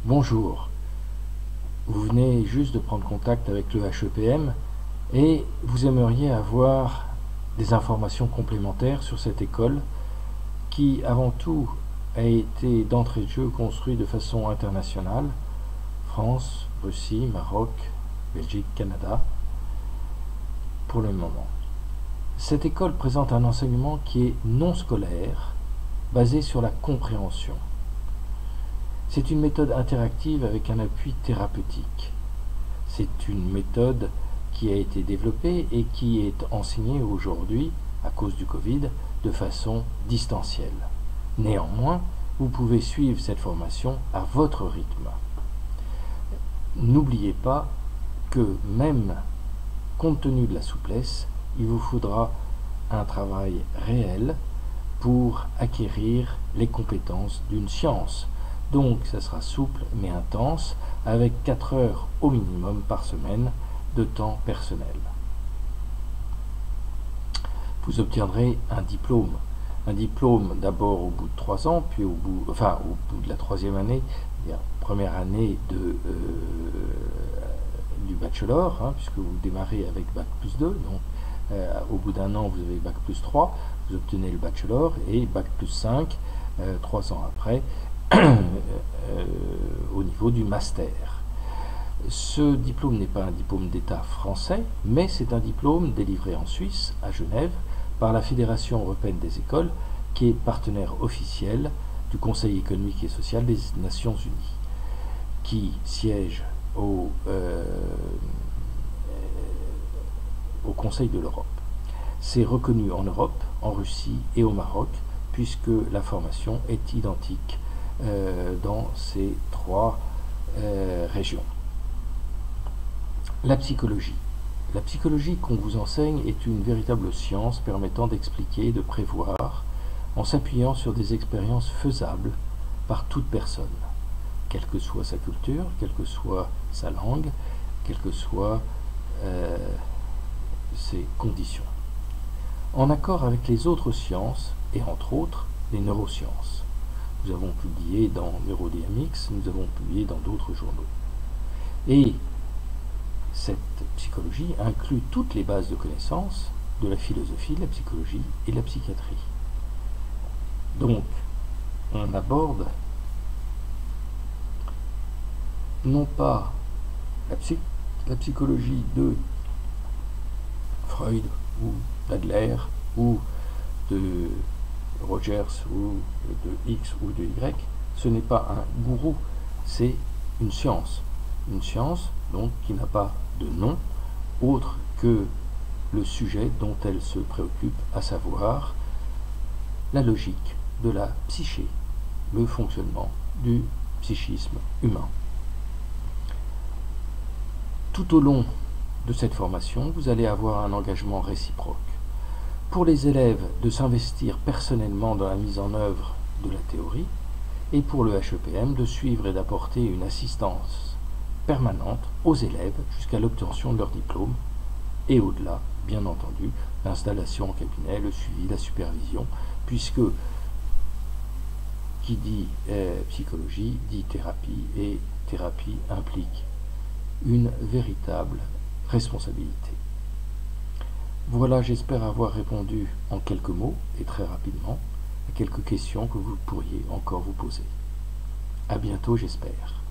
Bonjour, vous venez juste de prendre contact avec le HEPM et vous aimeriez avoir des informations complémentaires sur cette école qui, avant tout, a été d'entrée de jeu construite de façon internationale, France, Russie, Maroc, Belgique, Canada, pour le moment. Cette école présente un enseignement qui est non scolaire, basé sur la compréhension. C'est une méthode interactive avec un appui thérapeutique. C'est une méthode qui a été développée et qui est enseignée aujourd'hui, à cause du Covid, de façon distancielle. Néanmoins, vous pouvez suivre cette formation à votre rythme. N'oubliez pas que même compte tenu de la souplesse, il vous faudra un travail réel pour acquérir les compétences d'une science. Donc, ça sera souple mais intense, avec 4 heures au minimum par semaine de temps personnel. Vous obtiendrez un diplôme. Un diplôme d'abord au bout de 3 ans, puis au bout de la 3e année, première année du bachelor, puisque vous démarrez avec Bac plus 2, donc au bout d'un an vous avez Bac plus 3, vous obtenez le bachelor, et Bac plus 5, 3 ans après, au niveau du master. Ce diplôme n'est pas un diplôme d'État français, mais c'est un diplôme délivré en Suisse, à Genève, par la Fédération européenne des écoles, qui est partenaire officiel du Conseil économique et social des Nations unies, qui siège au Conseil de l'Europe. C'est reconnu en Europe, en Russie et au Maroc, puisque la formation est identique dans ces 3 régions. La psychologie. La psychologie qu'on vous enseigne est une véritable science permettant d'expliquer et de prévoir en s'appuyant sur des expériences faisables par toute personne, quelle que soit sa culture, quelle que soit sa langue, quelles que soient ses conditions. En accord avec les autres sciences, et entre autres les neurosciences. Nous avons publié dans Neurodynamics, nous avons publié dans d'autres journaux. Et cette psychologie inclut toutes les bases de connaissances de la philosophie, de la psychologie et de la psychiatrie. Donc, on aborde non pas la psychologie de Freud ou d'Adler ou de Rogers ou de X ou de Y, ce n'est pas un gourou, c'est une science donc qui n'a pas de nom autre que le sujet dont elle se préoccupe, à savoir la logique de la psyché, le fonctionnement du psychisme humain. Tout au long de cette formation, vous allez avoir un engagement réciproque. Pour les élèves, de s'investir personnellement dans la mise en œuvre de la théorie, et pour le HEPM, de suivre et d'apporter une assistance permanente aux élèves jusqu'à l'obtention de leur diplôme, et au-delà, bien entendu, l'installation en cabinet, le suivi, la supervision, puisque qui dit psychologie dit thérapie, et thérapie implique une véritable responsabilité. Voilà, j'espère avoir répondu en quelques mots et très rapidement à quelques questions que vous pourriez encore vous poser. À bientôt, j'espère.